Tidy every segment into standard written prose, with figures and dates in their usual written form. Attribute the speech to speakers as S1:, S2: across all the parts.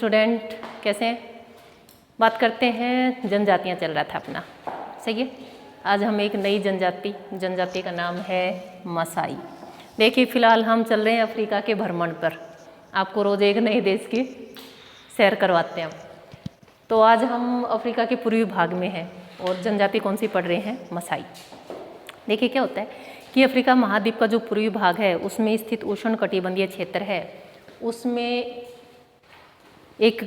S1: Student कैसे हैं? बात करते हैं, जनजातियाँ चल रहा था अपना, सही है। आज हम एक नई जनजाति का नाम है मसाई। देखिए फ़िलहाल हम चल रहे हैं अफ्रीका के भ्रमण पर, आपको रोज़ एक नए देश की सैर करवाते हैं हम। तो आज हम अफ्रीका के पूर्वी भाग में हैं और जनजाति कौन सी पढ़ रहे हैं? मसाई। देखिए क्या होता है कि अफ्रीका महाद्वीप का जो पूर्वी भाग है उसमें स्थित उष्णकटिबंधीय क्षेत्र है, उसमें एक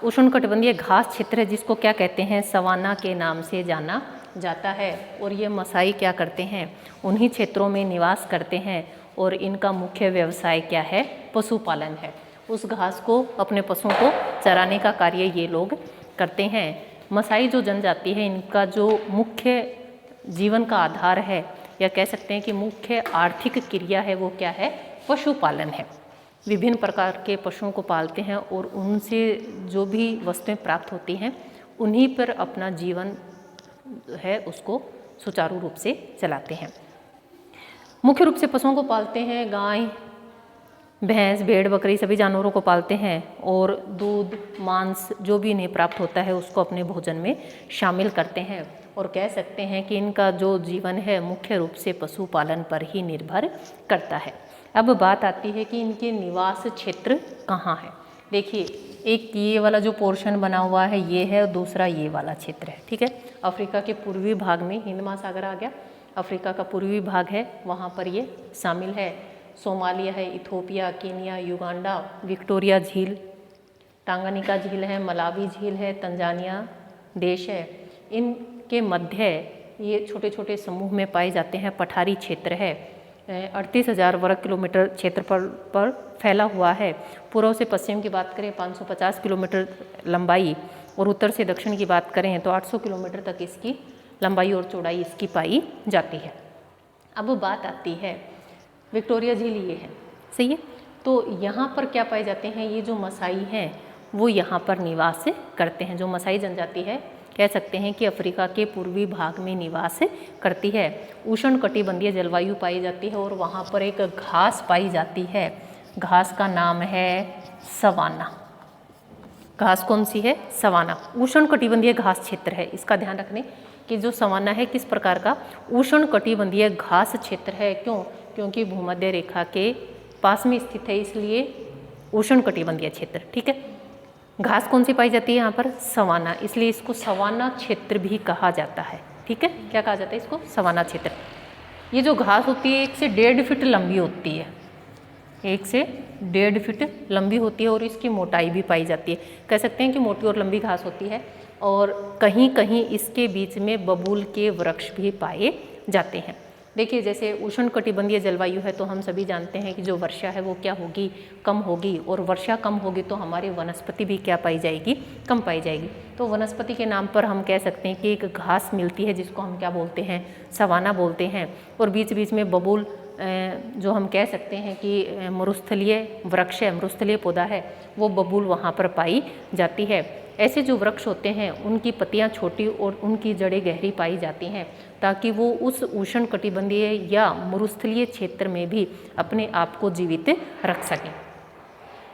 S1: उष्णकटिबंधीय घास क्षेत्र है जिसको क्या कहते हैं? सवाना के नाम से जाना जाता है। और ये मसाई क्या करते हैं? उन्हीं क्षेत्रों में निवास करते हैं और इनका मुख्य व्यवसाय क्या है? पशुपालन है। उस घास को, अपने पशुओं को चराने का कार्य ये लोग करते हैं। मसाई जो जनजाति है, इनका जो मुख्य जीवन का आधार है, या कह सकते हैं कि मुख्य आर्थिक क्रिया है, वो क्या है? पशुपालन है। विभिन्न प्रकार के पशुओं को पालते हैं और उनसे जो भी वस्तुएं प्राप्त होती हैं उन्हीं पर अपना जीवन है उसको सुचारू रूप से चलाते हैं। मुख्य रूप से पशुओं को पालते हैं, गाय, भैंस, भेड़, बकरी सभी जानवरों को पालते हैं और दूध, मांस जो भी इन्हें प्राप्त होता है उसको अपने भोजन में शामिल करते हैं। और कह सकते हैं कि इनका जो जीवन है मुख्य रूप से पशुपालन पर ही निर्भर करता है। अब बात आती है कि इनके निवास क्षेत्र कहाँ है। देखिए एक ये वाला जो पोर्शन बना हुआ है ये है और दूसरा ये वाला क्षेत्र है, ठीक है। अफ्रीका के पूर्वी भाग में हिंद महासागर आ गया, अफ्रीका का पूर्वी भाग है, वहाँ पर ये शामिल है। सोमालिया है, इथोपिया, केनिया, युगांडा, विक्टोरिया झील, टांगानिका झील है, मलावी झील है, तंजानिया देश है। इनके मध्य ये छोटे छोटे समूह में पाए जाते हैं। पठारी क्षेत्र है, 38,000 वर्ग किलोमीटर क्षेत्रफल पर फैला हुआ है। पूर्व से पश्चिम की बात करें 550 किलोमीटर लंबाई और उत्तर से दक्षिण की बात करें तो 800 किलोमीटर तक इसकी लंबाई और चौड़ाई इसकी पाई जाती है। अब बात आती है विक्टोरिया झील, ये है, सही है। तो यहाँ पर क्या पाए जाते हैं? ये जो मसाई हैं वो यहाँ पर निवास करते हैं। जो मसाई जनजाति है कह सकते हैं कि अफ्रीका के पूर्वी भाग में निवास करती है। उष्णकटिबंधीय जलवायु पाई जाती है और वहाँ पर एक घास पाई जाती है, घास का नाम है सवाना। घास कौन सी है? सवाना। उष्णकटिबंधीय घास क्षेत्र है, इसका ध्यान रखने कि जो सवाना है किस प्रकार का? उष्णकटिबंधीय घास क्षेत्र है। क्यों? क्योंकि भूमध्य रेखा के पास में स्थित है, इसलिए उष्णकटिबंधीय क्षेत्र, ठीक है। घास कौन सी पाई जाती है यहाँ पर? सवाना, इसलिए इसको सवाना क्षेत्र भी कहा जाता है, ठीक है। क्या कहा जाता है इसको? सवाना क्षेत्र। ये जो घास होती है 1 से 1.5 फीट लंबी होती है, 1 से 1.5 फीट लंबी होती है और इसकी मोटाई भी पाई जाती है। कह सकते हैं कि मोटी और लंबी घास होती है और कहीं कहीं इसके बीच में बबूल के वृक्ष भी पाए जाते हैं। देखिए जैसे उष्णकटिबंधीय जलवायु है तो हम सभी जानते हैं कि जो वर्षा है वो क्या होगी? कम होगी। और वर्षा कम होगी तो हमारी वनस्पति भी क्या पाई जाएगी? कम पाई जाएगी। तो वनस्पति के नाम पर हम कह सकते हैं कि एक घास मिलती है जिसको हम क्या बोलते हैं? सवाना बोलते हैं। और बीच बीच में बबूल, जो हम कह सकते हैं कि मरुस्थलीय वृक्ष है, मरुस्थलीय पौधा है, वो बबूल वहाँ पर पाई जाती है। ऐसे जो वृक्ष होते हैं उनकी पत्तियाँ छोटी और उनकी जड़ें गहरी पाई जाती हैं ताकि वो उस उष्णकटिबंधीय या मरुस्थलीय क्षेत्र में भी अपने आप को जीवित रख सकें।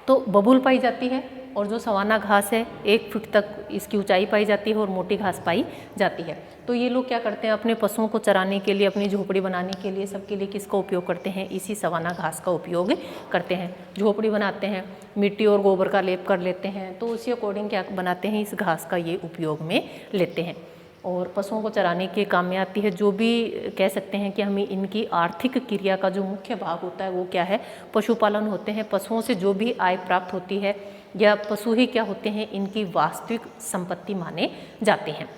S1: तो बबूल पाई जाती है और जो सवाना घास है 1 फीट तक इसकी ऊंचाई पाई जाती है और मोटी घास पाई जाती है। तो ये लोग क्या करते हैं? अपने पशुओं को चराने के लिए, अपनी झोपड़ी बनाने के लिए, सबके लिए किसका उपयोग करते हैं? इसी सवाना घास का उपयोग करते हैं। झोपड़ी बनाते हैं, मिट्टी और गोबर का लेप कर लेते हैं, तो उसी अकॉर्डिंग क्या बनाते हैं? इस घास का ये उपयोग में लेते हैं और पशुओं को चराने के काम में आती है। जो भी कह सकते हैं कि हमें इनकी आर्थिक क्रिया का जो मुख्य भाग होता है वो क्या है? पशुपालन होते हैं। पशुओं से जो भी आय प्राप्त होती है या पशु ही क्या होते हैं? इनकी वास्तविक संपत्ति माने जाते हैं।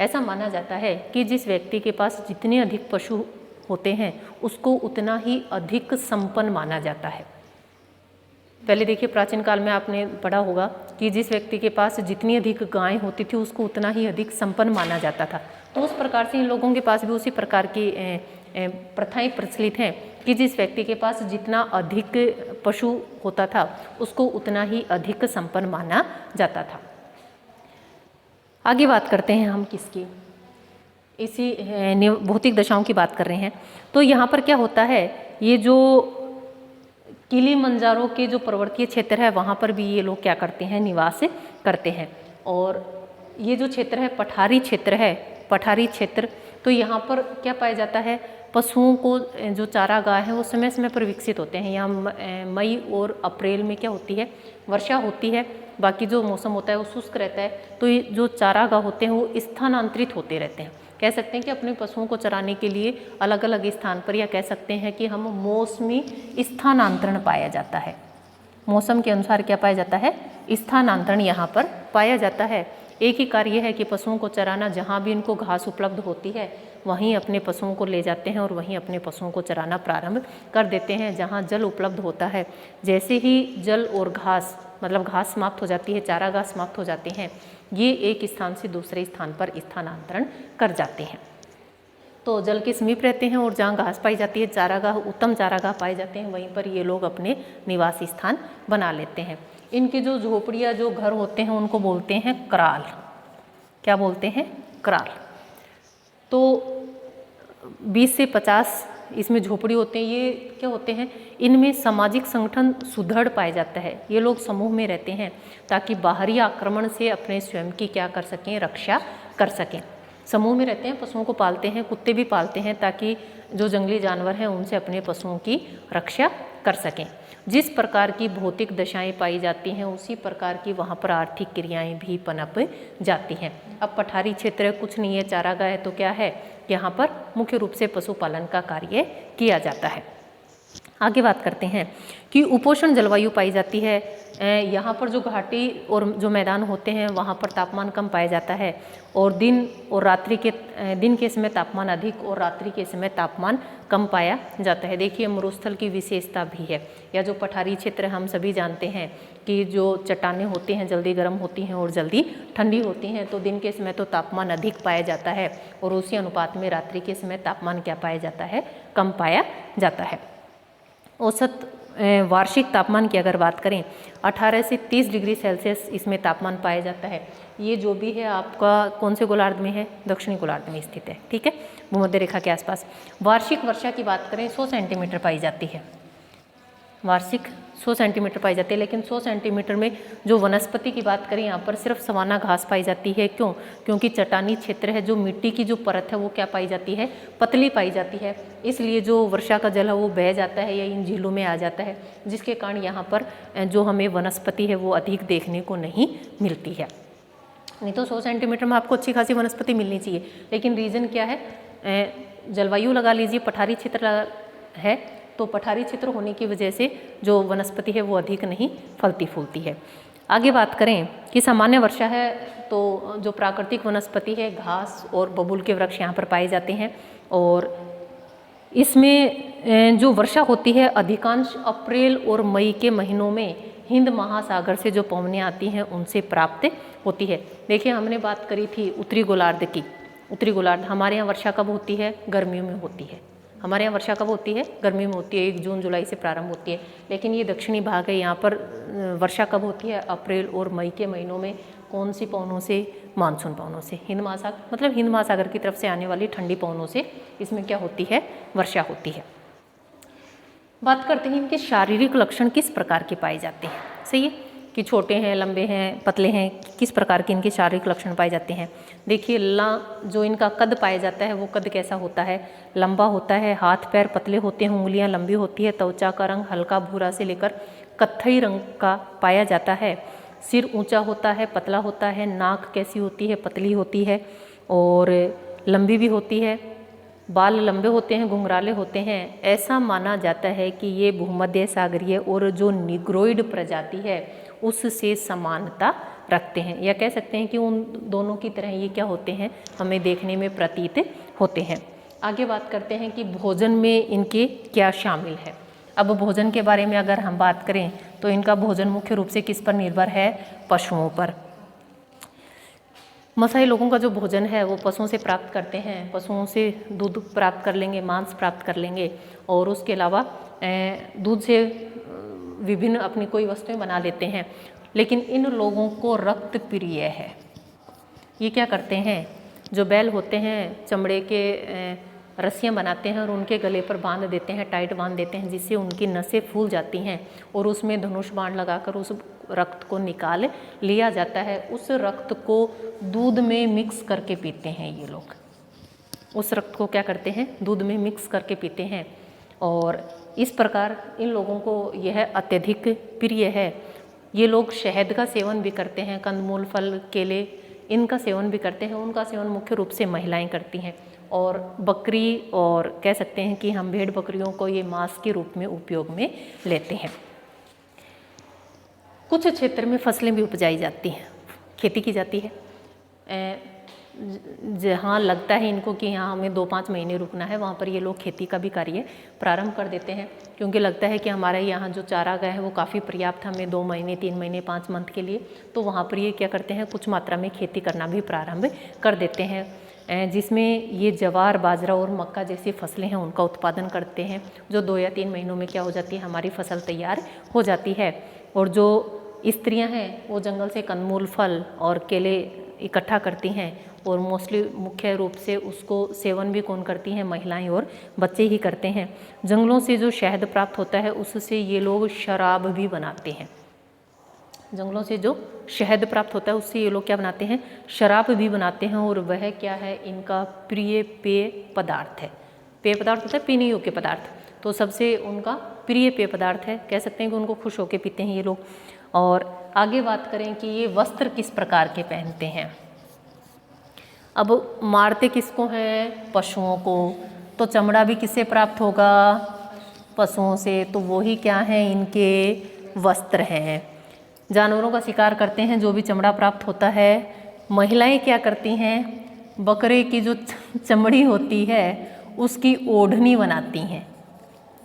S1: ऐसा माना जाता है कि जिस व्यक्ति के पास जितने अधिक पशु होते हैं उसको उतना ही अधिक संपन्न माना जाता है। पहले देखिए प्राचीन काल में आपने पढ़ा होगा कि जिस व्यक्ति के पास जितनी अधिक गायें होती थी उसको उतना ही अधिक संपन्न माना जाता था। तो उस प्रकार से इन लोगों के पास भी उसी प्रकार की प्रथाएं प्रचलित हैं कि जिस व्यक्ति के पास जितना अधिक पशु होता था उसको उतना ही अधिक संपन्न माना जाता था। आगे बात करते हैं हम किसकी? इसी भौतिक दशाओं की बात कर रहे हैं। तो यहाँ पर क्या होता है? ये जो किलिमंजारो के जो पर्वतीय क्षेत्र है वहाँ पर भी ये लोग क्या करते हैं, निवास करते हैं। और ये जो क्षेत्र है पठारी क्षेत्र है, पठारी क्षेत्र, तो यहाँ पर क्या पाया जाता है, पशुओं को जो चारागाह है वो समय समय पर विकसित होते हैं। यहाँ मई और अप्रैल में क्या होती है, वर्षा होती है, बाकी जो मौसम होता है वो शुष्क रहता है। तो ये जो चारागाह होते हैं वो स्थानांतरित होते रहते हैं। कह सकते हैं कि अपने पशुओं को चराने के लिए अलग अलग स्थान पर, या कह सकते हैं कि हम मौसमी स्थानांतरण पाया जाता है। मौसम के अनुसार क्या पाया जाता है, स्थानांतरण यहाँ पर पाया जाता है। एक ही कार्य है कि पशुओं को चराना, जहाँ भी इनको घास उपलब्ध होती है वहीं अपने पशुओं को ले जाते हैं और वहीं अपने पशुओं को चराना प्रारंभ कर देते हैं। जहाँ जल उपलब्ध होता है, जैसे ही जल और घास, मतलब घास समाप्त हो जाती है, चारागाह समाप्त हो जाते हैं, ये एक स्थान से दूसरे स्थान पर स्थानांतरण कर जाते हैं। तो जल के समीप रहते हैं और जहाँ घास पाई जाती है, चारागाह, उत्तम चारागाह पाए जाते हैं, वहीं पर ये लोग अपने निवास स्थान बना लेते हैं। इनके जो झोपड़ियाँ, जो घर होते हैं उनको बोलते हैं कराल। क्या बोलते हैं, कराल। तो 20 से 50 इसमें झोपड़ी होते हैं। ये क्या होते हैं, इनमें सामाजिक संगठन सुदृढ़ पाया जाता है। ये लोग समूह में रहते हैं ताकि बाहरी आक्रमण से अपने स्वयं की क्या कर सकें, रक्षा कर सकें। समूह में रहते हैं, पशुओं को पालते हैं, कुत्ते भी पालते हैं ताकि जो जंगली जानवर हैं उनसे अपने पशुओं की रक्षा कर सकें। जिस प्रकार की भौतिक दशाएं पाई जाती हैं उसी प्रकार की वहाँ पर आर्थिक क्रियाएं भी पनप जाती हैं। अब पठारी क्षेत्र कुछ नहीं है, चारागाह है, तो क्या है, यहाँ पर मुख्य रूप से पशुपालन का कार्य किया जाता है। आगे बात करते हैं कि उपोष्ण जलवायु पाई जाती है। यहाँ पर जो घाटी और जो मैदान होते हैं वहाँ पर तापमान कम पाया जाता है और दिन के समय तापमान अधिक और रात्रि के समय तापमान कम पाया जाता है। देखिए मरुस्थल की विशेषता भी है, या जो पठारी क्षेत्र हम सभी जानते हैं कि जो चट्टानें होती हैं जल्दी गर्म होती हैं और जल्दी ठंडी होती हैं, तो दिन के समय तो तापमान अधिक पाया जाता है और उसी अनुपात में रात्रि के समय तापमान क्या पाया जाता है, कम पाया जाता है। औसत वार्षिक तापमान की अगर बात करें 18 से 30 डिग्री सेल्सियस इसमें तापमान पाया जाता है। ये जो भी है आपका कौन से गोलार्ध में है, दक्षिणी गोलार्ध में स्थित है, ठीक है, भूमध्य रेखा के आसपास। वार्षिक वर्षा की बात करें 100 सेंटीमीटर पाई जाती है, वार्षिक 100 सेंटीमीटर पाई जाती है। लेकिन 100 सेंटीमीटर में जो वनस्पति की बात करें यहाँ पर सिर्फ सवाना घास पाई जाती है। क्यों? क्योंकि चट्टानी क्षेत्र है, जो मिट्टी की जो परत है वो क्या पाई जाती है, पतली पाई जाती है। इसलिए जो वर्षा का जल है वो बह जाता है या इन झीलों में आ जाता है, जिसके कारण यहाँ पर जो हमें वनस्पति है वो अधिक देखने को नहीं मिलती है। नहीं तो 100 सेंटीमीटर में आपको अच्छी खासी वनस्पति मिलनी चाहिए, लेकिन रीज़न क्या है, जलवायु लगा लीजिए, पठारी क्षेत्र है, तो पठारी क्षेत्र होने की वजह से जो वनस्पति है वो अधिक नहीं फलती फूलती है। आगे बात करें कि सामान्य वर्षा है तो जो प्राकृतिक वनस्पति है, घास और बबूल के वृक्ष यहाँ पर पाए जाते हैं और इसमें जो वर्षा होती है अधिकांश अप्रैल और मई के महीनों में हिंद महासागर से जो पवनें आती हैं उनसे प्राप्त होती है। देखिए हमने बात करी थी उत्तरी गोलार्ध की, उत्तरी गोलार्ध, हमारे यहाँ वर्षा कब होती है, गर्मियों में होती है। हमारे यहाँ वर्षा कब होती है, गर्मियों में होती है, 1 जून जुलाई से प्रारंभ होती है। लेकिन ये दक्षिणी भाग है, यहाँ पर वर्षा कब होती है, अप्रैल और मई के महीनों में। कौन सी पवनों से, मानसून पवनों से, हिंद महासागर, मतलब हिंद महासागर की तरफ से आने वाली ठंडी पवनों से इसमें क्या होती है, वर्षा होती है। बात करते हैं इनके शारीरिक लक्षण किस प्रकार के पाए जाते हैं। सही है कि छोटे हैं, लंबे हैं, पतले हैं, किस प्रकार के इनके शारीरिक लक्षण पाए जाते हैं। देखिए जो इनका कद पाया जाता है वो कद कैसा होता है, लंबा होता है, हाथ पैर पतले होते हैं, उंगलियां लंबी होती है, त्वचा का रंग हल्का भूरा से लेकर कत्थई रंग का पाया जाता है, सिर ऊंचा होता है, पतला होता है, नाक कैसी होती है, पतली होती है और लंबी भी होती है, बाल लंबे होते हैं, घुंघराले होते हैं। ऐसा माना जाता है कि ये भूमध्य सागरीय और जो निग्रोइड प्रजाति है उससे समानता रखते हैं, या कह सकते हैं कि उन दोनों की तरह ये क्या होते हैं, हमें देखने में प्रतीत होते हैं। आगे बात करते हैं कि भोजन में इनके क्या शामिल है। अब भोजन के बारे में अगर हम बात करें तो इनका भोजन मुख्य रूप से किस पर निर्भर है, पशुओं पर। मसाई लोगों का जो भोजन है वो पशुओं से प्राप्त करते हैं, पशुओं से दूध प्राप्त कर लेंगे, मांस प्राप्त कर लेंगे और उसके अलावा दूध से विभिन्न अपनी कोई वस्तुएं बना लेते हैं। लेकिन इन लोगों को रक्त प्रिय है। ये क्या करते हैं, जो बैल होते हैं चमड़े के रस्सियाँ बनाते हैं और उनके गले पर बांध देते हैं, टाइट बांध देते हैं, जिससे उनकी नसें फूल जाती हैं और उसमें धनुष बाण लगाकर उस रक्त को निकाल लिया जाता है। उस रक्त को दूध में मिक्स करके पीते हैं ये लोग। उस रक्त को क्या करते हैं, दूध में मिक्स करके पीते हैं। और इस प्रकार इन लोगों को यह अत्यधिक प्रिय है। ये लोग शहद का सेवन भी करते हैं, कंदमूल, फल, केले इनका सेवन भी करते हैं। उनका सेवन मुख्य रूप से महिलाएं करती हैं। और बकरी और कह सकते हैं कि हम भेड़ बकरियों को ये मांस के रूप में उपयोग में लेते हैं। कुछ क्षेत्र में फसलें भी उपजाई जाती हैं, खेती की जाती है। जहाँ लगता है इनको कि यहाँ हमें 2-5 महीने रुकना है, वहाँ पर ये लोग खेती का भी कार्य प्रारंभ कर देते हैं, क्योंकि लगता है कि हमारे यहाँ जो चारागाह है वो काफ़ी पर्याप्त हमें 2 महीने, 3 महीने, 5 मंथ के लिए। तो वहाँ पर ये क्या करते हैं, कुछ मात्रा में खेती करना भी प्रारंभ कर देते हैं, जिसमें ये ज्वार, बाजरा और मक्का जैसी फसलें हैं उनका उत्पादन करते हैं, जो 2 या 3 महीनों में क्या हो जाती है, हमारी फसल तैयार हो जाती है। और जो स्त्रियां हैं वो जंगल से कंदमूल, फल और केले इकट्ठा करती हैं और मोस्टली मुख्य रूप से उसको सेवन भी कौन करती हैं, महिलाएं और बच्चे ही करते हैं। जंगलों से जो शहद प्राप्त होता है उससे ये लोग शराब भी बनाते हैं। जंगलों से जो शहद प्राप्त होता है उससे ये लोग क्या बनाते हैं, शराब भी बनाते हैं। और वह क्या है, इनका प्रिय पेय पदार्थ है। पेय पदार्थ होता है पीने योग्य पदार्थ, तो सबसे उनका प्रिय पेय पदार्थ है। कह सकते हैं कि उनको खुश होकर पीते हैं ये लोग। और आगे बात करें कि ये वस्त्र किस प्रकार के पहनते हैं। अब मारते किसको हैं, पशुओं को, तो चमड़ा भी किससे प्राप्त होगा, पशुओं से। तो वही क्या है, इनके वस्त्र हैं। जानवरों का शिकार करते हैं, जो भी चमड़ा प्राप्त होता है। महिलाएं क्या करती हैं, बकरे की जो चमड़ी होती है उसकी ओढ़नी बनाती हैं।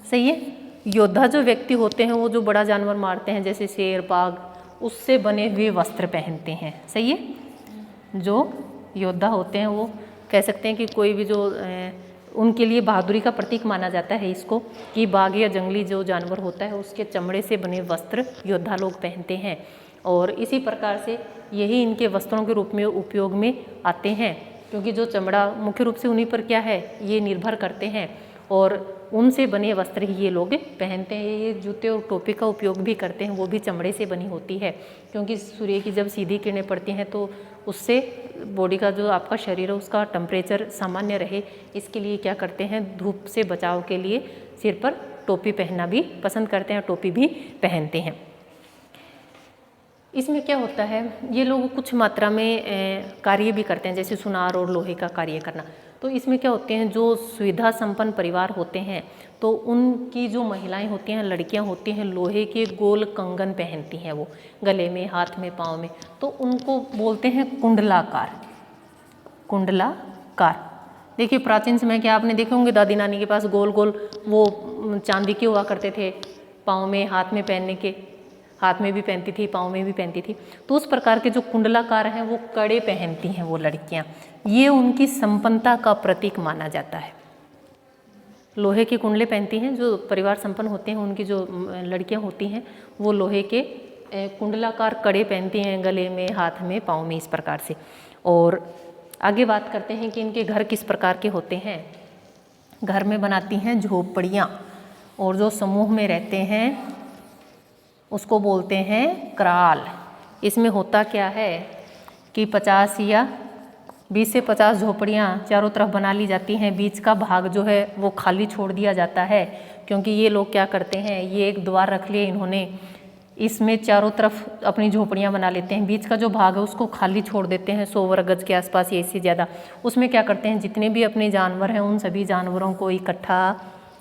S1: सही है। योद्धा जो व्यक्ति होते हैं वो जो बड़ा जानवर मारते हैं जैसे शेर, बाघ, उससे बने हुए वस्त्र पहनते हैं। सही है। जो योद्धा होते हैं वो कह सकते हैं कि कोई भी जो उनके लिए बहादुरी का प्रतीक माना जाता है इसको, कि बाघ या जंगली जो जानवर होता है उसके चमड़े से बने वस्त्र योद्धा लोग पहनते हैं। और इसी प्रकार से यही इनके वस्त्रों के रूप में उपयोग में आते हैं, क्योंकि जो चमड़ा मुख्य रूप से उन्हीं पर क्या है, ये निर्भर करते हैं और उनसे बने वस्त्र ही ये लोग पहनते हैं। ये जूते और टोपी का उपयोग भी करते हैं, वो भी चमड़े से बनी होती है, क्योंकि सूर्य की जब सीधी किरणें पड़ती हैं तो उससे बॉडी का जो आपका शरीर है उसका टेम्परेचर सामान्य रहे, इसके लिए क्या करते हैं, धूप से बचाव के लिए सिर पर टोपी पहनना भी पसंद करते हैं, टोपी भी पहनते हैं। इसमें क्या होता है, ये लोग कुछ मात्रा में कार्य भी करते हैं, जैसे सुनार और लोहे का कार्य करना। तो इसमें क्या होते हैं, जो सुविधा संपन्न परिवार होते हैं तो उनकी जो महिलाएं होती हैं, लड़कियां होती हैं, लोहे के गोल कंगन पहनती हैं, वो गले में, हाथ में, पाँव में, तो उनको बोलते हैं कुंडलाकार। कुंडलाकार। देखिए प्राचीन समय के आपने देखे होंगे दादी नानी के पास गोल गोल वो चांदी के हुआ करते थे, पाँव में, हाथ में पहनने के, हाथ में भी पहनती थी, पाँव में भी पहनती थी। तो उस प्रकार के जो कुंडलाकार हैं वो कड़े पहनती हैं वो लड़कियां, ये उनकी संपन्नता का प्रतीक माना जाता है। लोहे के कुंडले पहनती हैं जो परिवार संपन्न होते हैं, उनकी जो लड़कियां होती हैं वो लोहे के कुंडलाकार कड़े पहनती हैं गले में, हाथ में, पाँव में, इस प्रकार से। और आगे बात करते हैं कि इनके घर किस प्रकार के होते हैं। घर में बनाती हैं झोपड़ियाँ, और जो समूह में रहते हैं उसको बोलते हैं क्राल। इसमें होता क्या है कि 50 या 20 से 50 झोपड़ियाँ चारों तरफ बना ली जाती हैं, बीच का भाग जो है वो खाली छोड़ दिया जाता है, क्योंकि ये लोग क्या करते हैं, ये एक द्वार रख लिए इन्होंने, इसमें चारों तरफ अपनी झोपड़ियाँ बना लेते हैं, बीच का जो भाग है उसको खाली छोड़ देते हैं 100 वर्ग गज के आसपास या इससे ज़्यादा। उसमें क्या करते हैं, जितने भी अपने जानवर हैं उन सभी जानवरों को इकट्ठा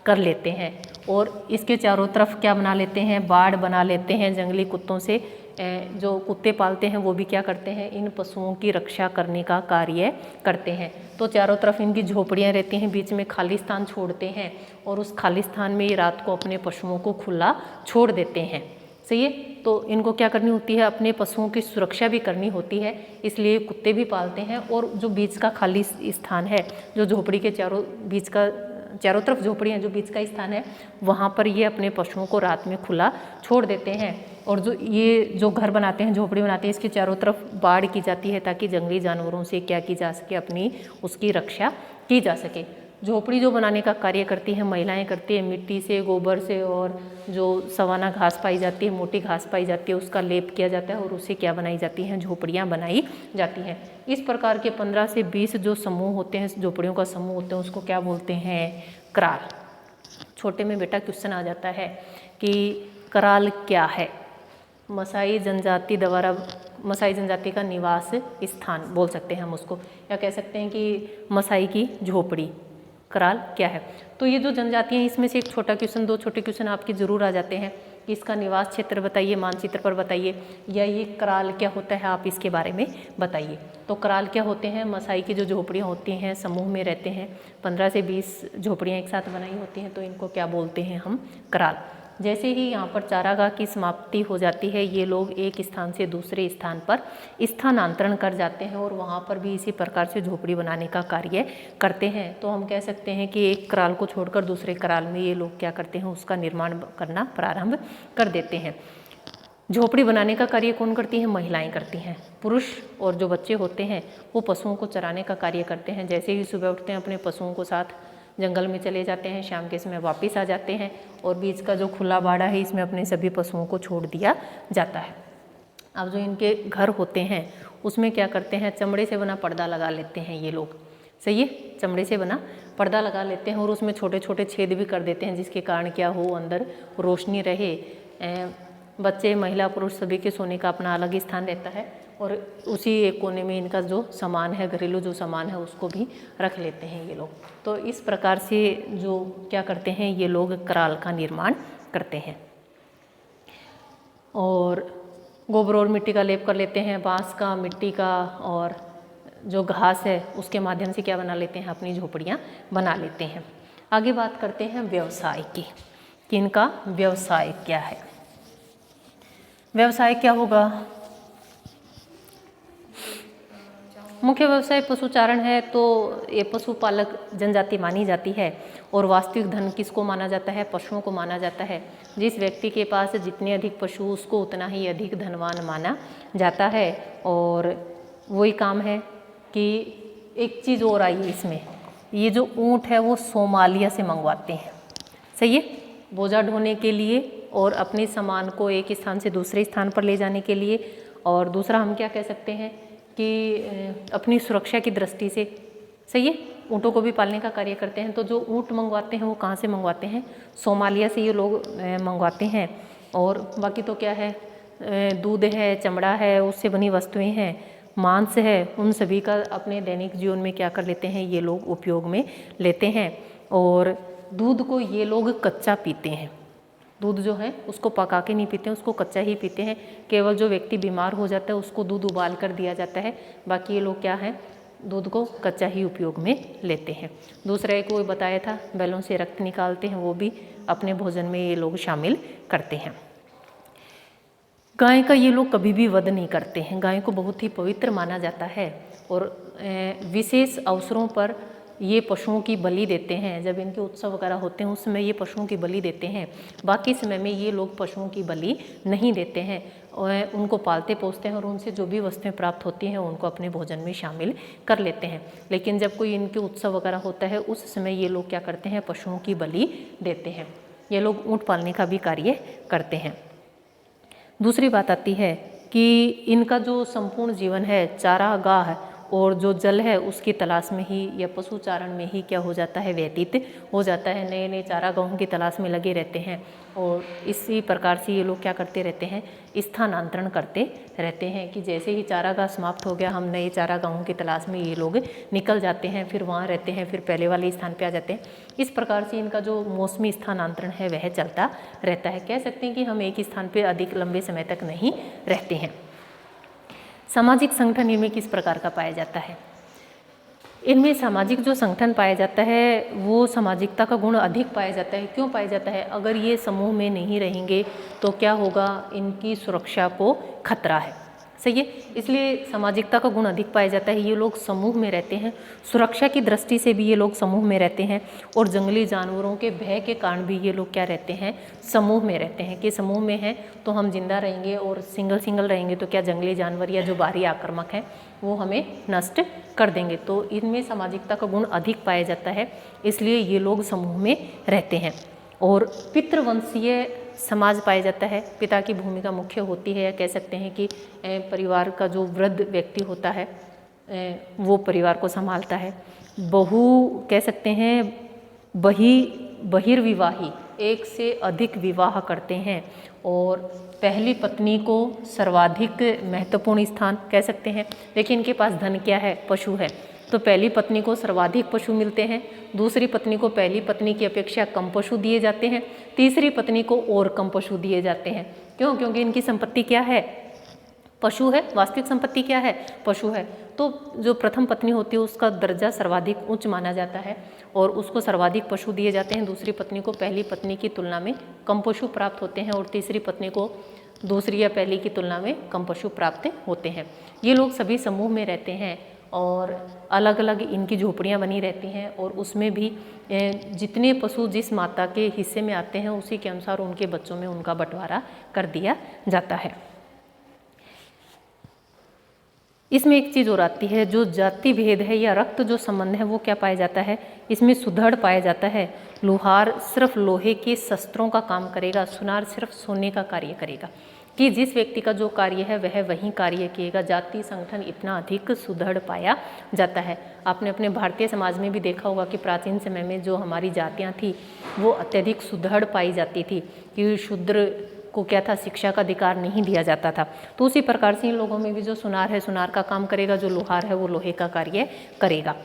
S1: कर लेते हैं और इसके चारों तरफ क्या बना लेते हैं, बाड़ बना लेते हैं। जंगली कुत्तों से जो कुत्ते पालते हैं वो भी क्या करते हैं, इन पशुओं की रक्षा करने का कार्य करते हैं। तो चारों तरफ इनकी झोपड़ियाँ रहती हैं, बीच में खाली स्थान छोड़ते हैं और उस खाली स्थान में ये रात को अपने पशुओं को खुला छोड़ देते हैं। सही है। तो इनको क्या करनी होती है, अपने पशुओं की सुरक्षा भी करनी होती है, इसलिए कुत्ते भी पालते हैं। और जो बीच का खाली स्थान है, जो झोपड़ी के चारों तरफ झोपड़ियाँ, जो बीच का स्थान है, वहाँ पर ये अपने पशुओं को रात में खुला छोड़ देते हैं। और जो घर बनाते हैं, झोपड़ी बनाते हैं, इसके चारों तरफ बाड़ की जाती है ताकि जंगली जानवरों से क्या की जा सके, अपनी उसकी रक्षा की जा सके। झोपड़ी जो बनाने का कार्य करती हैं महिलाएं करती हैं, मिट्टी से, गोबर से, और जो सवाना घास पाई जाती है, मोटी घास पाई जाती है, उसका लेप किया जाता है और उससे क्या बनाई जाती हैं, झोपड़ियाँ बनाई जाती हैं। इस प्रकार के 15 से 20 जो समूह होते हैं, झोपड़ियों का समूह होते हैं, उसको क्या बोलते हैं, कराल। छोटे में बेटा क्वेश्चन आ जाता है कि कराल क्या है। मसाई जनजाति द्वारा, मसाई जनजाति का निवास स्थान बोल सकते हैं हम उसको, या कह सकते हैं कि मसाई की झोपड़ी। कराल क्या है? तो ये जो जनजातियाँ हैं, इसमें से एक छोटा क्वेश्चन, 2 छोटे क्वेश्चन आपके जरूर आ जाते हैं कि इसका निवास क्षेत्र बताइए, मानचित्र पर बताइए, या ये कराल क्या होता है आप इसके बारे में बताइए। तो कराल क्या होते हैं? मसाई की जो झोपड़ियाँ होती हैं, समूह में रहते हैं, 15 से 20 झोपड़ियाँ एक साथ बनाई होती हैं, तो इनको क्या बोलते हैं हम? कराल। जैसे ही यहाँ पर चारागाह की समाप्ति हो जाती है, ये लोग एक स्थान से दूसरे स्थान पर स्थानांतरण कर जाते हैं और वहाँ पर भी इसी प्रकार से झोपड़ी बनाने का कार्य करते हैं। तो हम कह सकते हैं कि एक कराल को छोड़कर दूसरे कराल में ये लोग क्या करते हैं, उसका निर्माण करना प्रारंभ कर देते हैं। झोपड़ी बनाने का कार्य कौन करती हैं? महिलाएं करती हैं। पुरुष और जो बच्चे होते हैं वो पशुओं को चराने का कार्य करते हैं। जैसे ही सुबह उठते हैं अपने पशुओं को साथ जंगल में चले जाते हैं, शाम के समय वापस आ जाते हैं और बीच का जो खुला बाड़ा है इसमें अपने सभी पशुओं को छोड़ दिया जाता है। अब जो इनके घर होते हैं उसमें क्या करते हैं, चमड़े से बना पर्दा लगा लेते हैं ये लोग। सही है, चमड़े से बना पर्दा लगा लेते हैं और उसमें छोटे छोटे छेद भी कर देते हैं, जिसके कारण क्या हो, अंदर रोशनी रहे। बच्चे, महिला, पुरुष सभी के सोने का अपना अलग स्थान रहता है और उसी एक कोने में इनका जो सामान है, घरेलू जो सामान है, उसको भी रख लेते हैं ये लोग। तो इस प्रकार से जो क्या करते हैं, ये लोग कराल का निर्माण करते हैं और गोबर और मिट्टी का लेप कर लेते हैं, बांस का, मिट्टी का और जो घास है उसके माध्यम से क्या बना लेते हैं, अपनी झोपड़ियाँ बना लेते हैं। आगे बात करते हैं व्यवसाय की, कि इनका व्यवसाय क्या है। व्यवसाय क्या होगा? मुख्य व्यवसाय पशुचारण है, तो ये पशुपालक जनजाति मानी जाती है और वास्तविक धन किसको माना जाता है? पशुओं को माना जाता है। जिस व्यक्ति के पास जितने अधिक पशु, उसको उतना ही अधिक धनवान माना जाता है। और वही काम है कि एक चीज़ और आई है इसमें, ये जो ऊँट है वो सोमालिया से मंगवाते हैं। सही है, बोझा ढोने के लिए और अपने सामान को एक स्थान से दूसरे स्थान पर ले जाने के लिए। और दूसरा हम क्या कह सकते हैं कि अपनी सुरक्षा की दृष्टि से। सही है, ऊँटों को भी पालने का कार्य करते हैं। तो जो ऊँट मंगवाते हैं वो कहाँ से मंगवाते हैं? सोमालिया से ये लोग मंगवाते हैं। और बाकी तो क्या है, दूध है, चमड़ा है, उससे बनी वस्तुएं हैं, मांस है, उन सभी का अपने दैनिक जीवन में क्या कर लेते हैं, ये लोग उपयोग में लेते हैं। और दूध को ये लोग कच्चा पीते हैं। दूध जो है उसको पका के नहीं पीते हैं, उसको कच्चा ही पीते हैं। केवल जो व्यक्ति बीमार हो जाता है उसको दूध उबाल कर दिया जाता है, बाकी ये लोग क्या है, दूध को कच्चा ही उपयोग में लेते हैं। दूसरा एक वो बताया था, बैलों से रक्त निकालते हैं, वो भी अपने भोजन में ये लोग शामिल करते हैं। गाय का ये लोग कभी भी वध नहीं करते हैं। गाय को बहुत ही पवित्र माना जाता है और विशेष अवसरों पर ये पशुओं की बलि देते हैं। जब इनके उत्सव वगैरह होते हैं उस समय ये पशुओं की बलि देते हैं। बाकी समय में ये लोग पशुओं की बलि नहीं देते हैं और उनको पालते पोसते हैं और उनसे जो भी वस्तुएं प्राप्त होती हैं उनको अपने भोजन में शामिल कर लेते हैं। लेकिन जब कोई इनके उत्सव वगैरह होता है उस समय ये लोग क्या करते हैं, पशुओं की बलि देते हैं। ये लोग ऊँट पालने का भी कार्य करते हैं। दूसरी बात आती है कि इनका जो संपूर्ण जीवन है चारागाह और जो जल है उसकी तलाश में ही या पशुचारण में ही क्या हो जाता है, व्यतीत हो जाता है। नए नए चारागाहों की तलाश में लगे रहते हैं और इसी प्रकार से ये लोग क्या करते रहते हैं, स्थानांतरण करते रहते हैं कि जैसे ही चारागाह समाप्त हो गया हम नए चारागाहों की तलाश में ये लोग निकल जाते हैं, फिर वहाँ रहते हैं, फिर पहले वाले स्थान पे आ जाते हैं। इस प्रकार से इनका जो मौसमी स्थानांतरण है वह चलता रहता है। कह सकते हैं कि हम एक ही स्थान पर अधिक लंबे समय तक नहीं रहते हैं। सामाजिक संगठन इनमें किस प्रकार का पाया जाता है? इनमें सामाजिक जो संगठन पाया जाता है वो सामाजिकता का गुण अधिक पाया जाता है। क्यों पाया जाता है? अगर ये समूह में नहीं रहेंगे तो क्या होगा, इनकी सुरक्षा को खतरा है। सही है। इसलिए सामाजिकता का गुण अधिक पाया जाता है। ये लोग समूह में रहते हैं, सुरक्षा की दृष्टि से भी ये लोग समूह में रहते हैं, और जंगली जानवरों के भय के कारण भी ये लोग क्या रहते हैं, समूह में रहते हैं। कि समूह में हैं तो हम जिंदा रहेंगे, और सिंगल रहेंगे तो क्या जंगली जानवर या जो बाहरी आक्रामक हैं वो हमें नष्ट कर देंगे। तो इनमें सामाजिकता का गुण अधिक पाया जाता है, इसलिए ये लोग समूह में रहते हैं। और पितृवंशीय समाज पाया जाता है। पिता की भूमिका मुख्य होती है, या कह सकते हैं कि परिवार का जो वृद्ध व्यक्ति होता है वो परिवार को संभालता है। बहु कह सकते हैं बहिर्विवाही एक से अधिक विवाह करते हैं, और पहली पत्नी को सर्वाधिक महत्वपूर्ण स्थान कह सकते हैं। देखिए इनके पास धन क्या है, पशु है, तो पहली पत्नी को सर्वाधिक पशु मिलते हैं, दूसरी पत्नी को पहली पत्नी की अपेक्षा कम पशु दिए जाते हैं, तीसरी पत्नी को और कम पशु दिए जाते हैं। क्यों? क्योंकि इनकी संपत्ति क्या है, पशु है। वास्तविक संपत्ति क्या है, पशु है। तो जो प्रथम पत्नी होती है उसका दर्जा सर्वाधिक उच्च माना जाता है, और उसको सर्वाधिक पशु दिए जाते हैं। दूसरी पत्नी को पहली पत्नी की तुलना में कम पशु प्राप्त होते हैं, और तीसरी पत्नी को दूसरी या पहली की तुलना में कम पशु प्राप्त होते हैं। ये लोग सभी समूह में रहते हैं, और अलग अलग इनकी झोपड़ियाँ बनी रहती हैं, और उसमें भी जितने पशु जिस माता के हिस्से में आते हैं उसी के अनुसार उनके बच्चों में उनका बंटवारा कर दिया जाता है। इसमें एक चीज़ और आती है, जो जाति भेद है या रक्त जो संबंध है वो क्या पाया जाता है, इसमें सुधड़ पाया जाता है। लोहार सिर्फ लोहे के शस्त्रों का काम करेगा, सुनार सिर्फ सोने का कार्य करेगा। कि जिस व्यक्ति का जो कार्य है वह वही कार्य किएगा। जाति संगठन इतना अधिक सुदृढ़ पाया जाता है। आपने अपने भारतीय समाज में भी देखा होगा कि प्राचीन समय में जो हमारी जातियाँ थी वो अत्यधिक सुदृढ़ पाई जाती थी, कि शूद्र को क्या था, शिक्षा का अधिकार नहीं दिया जाता था। तो उसी प्रकार से इन लोगों में भी जो सुनार है सुनार का काम करेगा, जो लोहार है वो लोहे का कार्य करेगा।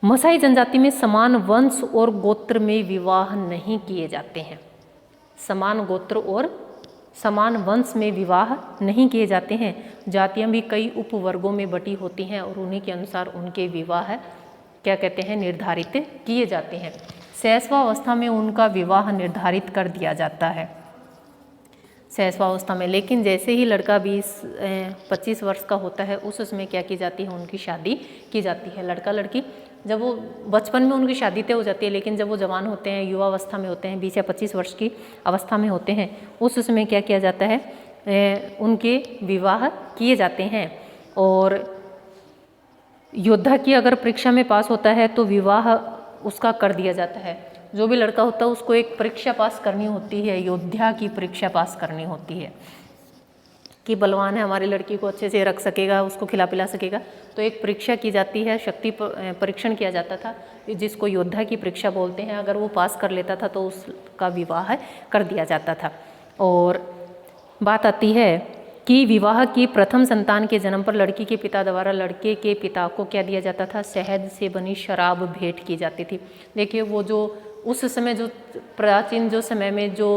S1: मसाई जनजाति में समान वंश और गोत्र में विवाह नहीं किए जाते हैं। समान गोत्र और समान वंश में विवाह नहीं किए जाते हैं। जातियां भी कई उपवर्गों में बटी होती हैं, और उन्हीं के अनुसार उनके विवाह क्या कहते हैं, निर्धारित किए जाते हैं। शैशवावस्था में उनका विवाह निर्धारित कर दिया जाता है, शैशवावस्था में। लेकिन जैसे ही लड़का 20-25 वर्ष का होता है उस उसमें क्या की जाती है, उनकी शादी की जाती है। लड़का लड़की जब वो बचपन में उनकी शादी तय हो जाती है, लेकिन जब वो जवान होते हैं, युवा अवस्था में होते हैं, 20 या 25 वर्ष की अवस्था में होते हैं, उस उसमें क्या किया जाता है, उनके विवाह किए जाते हैं। और योद्धा की अगर परीक्षा में पास होता है तो विवाह उसका कर दिया जाता है। जो भी लड़का होता है उसको एक परीक्षा पास करनी होती है, योद्धा की परीक्षा पास करनी होती है, कि बलवान है, हमारी लड़की को अच्छे से रख सकेगा, उसको खिला पिला सकेगा। तो एक परीक्षा की जाती है, शक्ति परीक्षण किया जाता था, जिसको योद्धा की परीक्षा बोलते हैं। अगर वो पास कर लेता था तो उसका विवाह कर दिया जाता था। और बात आती है कि विवाह की प्रथम संतान के जन्म पर लड़की के पिता द्वारा लड़के के पिता को क्या दिया जाता था, शहद से बनी शराब भेंट की जाती थी। देखिए वो जो उस समय जो प्राचीन जो समय में जो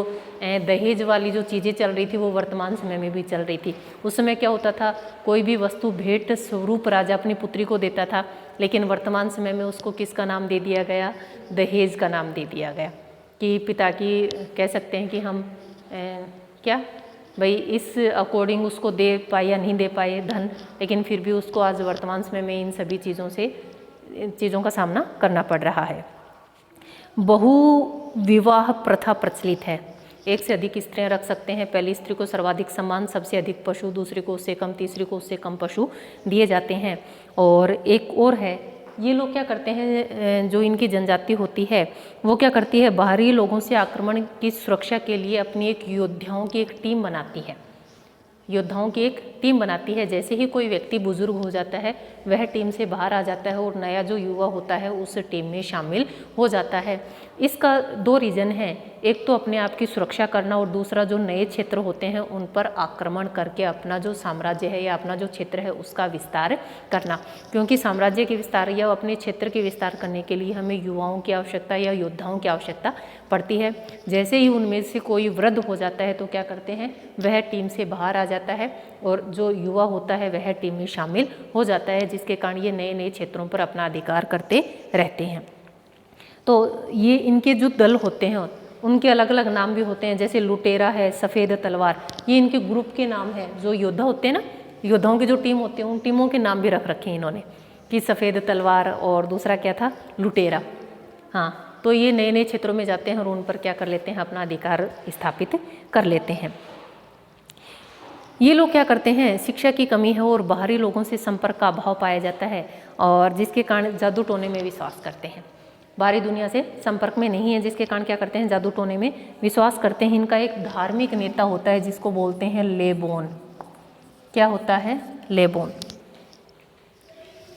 S1: दहेज वाली जो चीज़ें चल रही थी वो वर्तमान समय में भी चल रही थी। उस समय क्या होता था, कोई भी वस्तु भेंट स्वरूप राजा अपनी पुत्री को देता था, लेकिन वर्तमान समय में उसको किसका नाम दे दिया गया, दहेज का नाम दे दिया गया। कि पिता की कह सकते हैं कि हम क्या भाई इस अकॉर्डिंग उसको दे पाए या नहीं दे पाए धन, लेकिन फिर भी उसको आज वर्तमान समय में इन सभी चीज़ों का सामना करना पड़ रहा है। बहु विवाह प्रथा प्रचलित है। एक से अधिक स्त्रियां रख सकते हैं। पहली स्त्री को सर्वाधिक सम्मान, सबसे अधिक पशु, दूसरी को उससे कम, तीसरी को उससे कम पशु दिए जाते हैं। और एक और है, ये लोग क्या करते हैं, जो इनकी जनजाति होती है वो क्या करती है, बाहरी लोगों से आक्रमण की सुरक्षा के लिए अपनी एक योद्धाओं की एक टीम बनाती है। योद्धाओं की एक टीम बनाती है। जैसे ही कोई व्यक्ति बुजुर्ग हो जाता है वह टीम से बाहर आ जाता है और नया जो युवा होता है उस टीम में शामिल हो जाता है। इसका 2 रीज़न है, एक तो अपने आप की सुरक्षा करना, और दूसरा जो नए क्षेत्र होते हैं उन पर आक्रमण करके अपना जो साम्राज्य है या अपना जो क्षेत्र है उसका विस्तार करना। क्योंकि साम्राज्य के विस्तार या अपने क्षेत्र के विस्तार करने के लिए हमें युवाओं की आवश्यकता या योद्धाओं की आवश्यकता पड़ती है। जैसे ही उनमें से कोई वृद्ध हो जाता है तो क्या करते हैं, वह टीम से बाहर आ जाता है और जो युवा होता है वह टीम में शामिल हो जाता है, जिसके कारण ये नए नए क्षेत्रों पर अपना अधिकार करते रहते हैं। तो ये इनके जो दल होते हैं उनके अलग अलग नाम भी होते हैं, जैसे लुटेरा है, सफ़ेद तलवार, ये इनके ग्रुप के नाम हैं। जो योद्धा होते हैं ना, योद्धाओं की जो टीम होती है, उन टीमों के नाम भी रख रखे हैं इन्होंने, कि सफ़ेद तलवार और दूसरा क्या था, लुटेरा। हाँ, तो ये नए नए क्षेत्रों में जाते हैं और उन पर क्या कर लेते हैं, अपना अधिकार स्थापित कर लेते हैं। ये लोग क्या करते हैं, शिक्षा की कमी है और बाहरी लोगों से संपर्क का अभाव पाया जाता है, और जिसके कारण जादू टोने में विश्वास करते हैं। बाहरी दुनिया से संपर्क में नहीं है, जिसके कारण क्या करते हैं, जादू टोने में विश्वास करते हैं। इनका एक धार्मिक नेता होता है जिसको बोलते हैं लेबोन। क्या होता है, लेबोन।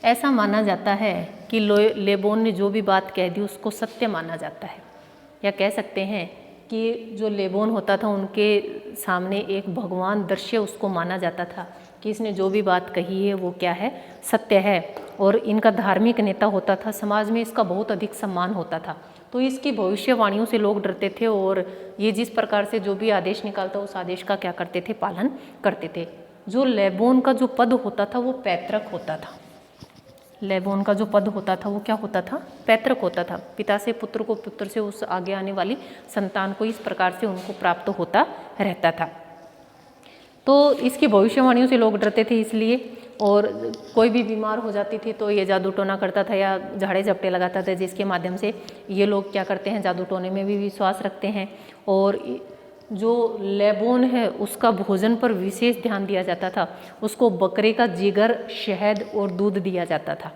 S1: ऐसा माना जाता है कि लेबोन ने जो भी बात कह दी उसको सत्य माना जाता है, या कह सकते हैं कि जो लेबोन होता था उनके सामने एक भगवान दृश्य उसको माना जाता था कि इसने जो भी बात कही है वो क्या है, सत्य है। और इनका धार्मिक नेता होता था, समाज में इसका बहुत अधिक सम्मान होता था। तो इसकी भविष्यवाणियों से लोग डरते थे, और ये जिस प्रकार से जो भी आदेश निकालता उस आदेश का क्या करते थे, पालन करते थे। जो लेबोन का जो पद होता था वो पैतृक होता था। लेबोन का जो पद होता था वो क्या होता था, पैतृक होता था। पिता से पुत्र को, पुत्र से उस आगे आने वाली संतान को, इस प्रकार से उनको प्राप्त होता रहता था। तो इसकी भविष्यवाणियों से लोग डरते थे इसलिए, और कोई भी बीमार हो जाती थी तो ये जादू टोना करता था या झाड़े झपटे लगाता था, जिसके माध्यम से ये लोग क्या करते हैं, जादू टोने में भी विश्वास रखते हैं। और जो लेबोन है उसका भोजन पर विशेष ध्यान दिया जाता था। उसको बकरे का जिगर, शहद और दूध दिया जाता था।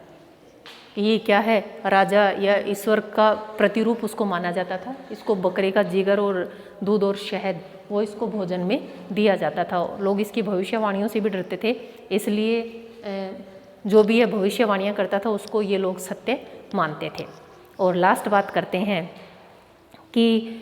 S1: ये क्या है, राजा या ईश्वर का प्रतिरूप उसको माना जाता था। इसको बकरे का जिगर और दूध और शहद वो इसको भोजन में दिया जाता था। लोग इसकी भविष्यवाणियों से भी डरते थे, इसलिए जो भी ये भविष्यवाणियाँ करता था उसको ये लोग सत्य मानते थे। और लास्ट बात करते हैं कि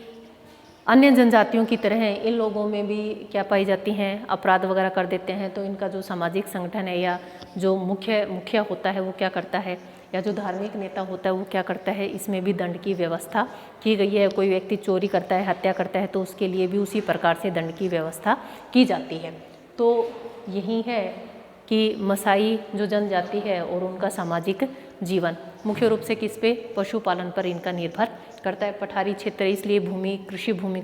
S1: अन्य जनजातियों की तरह इन लोगों में भी क्या पाई जाती हैं, अपराध वगैरह कर देते हैं। तो इनका जो सामाजिक संगठन है या जो मुखिया होता है वो क्या करता है, या जो धार्मिक नेता होता है वो क्या करता है, इसमें भी दंड की व्यवस्था की गई है। कोई व्यक्ति चोरी करता है, हत्या करता है, तो उसके लिए भी उसी प्रकार से दंड की व्यवस्था की जाती है। तो यही है कि मसाई जो जनजाति है और उनका सामाजिक जीवन मुख्य रूप से किस पे, पशुपालन पर इनका निर्भर करता है। पठारी क्षेत्र इसलिए कृषि भूमि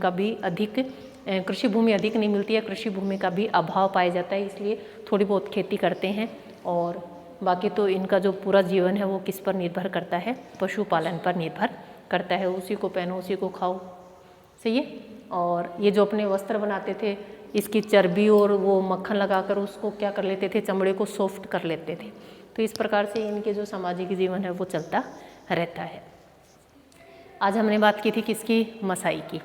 S1: अधिक नहीं मिलती है, कृषि भूमि का भी अभाव पाया जाता है, इसलिए थोड़ी बहुत खेती करते हैं। और बाकी तो इनका जो पूरा जीवन है वो किस पर निर्भर करता है, पशुपालन पर निर्भर करता है। उसी को पहनो, उसी को खाओ, सही है। और ये जो अपने वस्त्र बनाते थे, इसकी चर्बी और वो मक्खन लगाकर उसको क्या कर लेते थे, चमड़े को सॉफ्ट कर लेते थे। तो इस प्रकार से इनके जो सामाजिक जीवन है वो चलता रहता है। आज हमने बात की थी किसकी, मसाई की।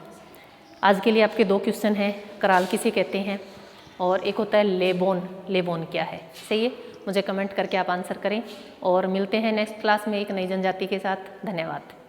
S1: आज के लिए आपके 2 क्वेश्चन हैं, कराल किसे कहते हैं, और एक होता है लेबोन। लेबोन क्या है, सही है। मुझे कमेंट करके आप आंसर करें, और मिलते हैं नेक्स्ट क्लास में एक नई जनजाति के साथ। धन्यवाद।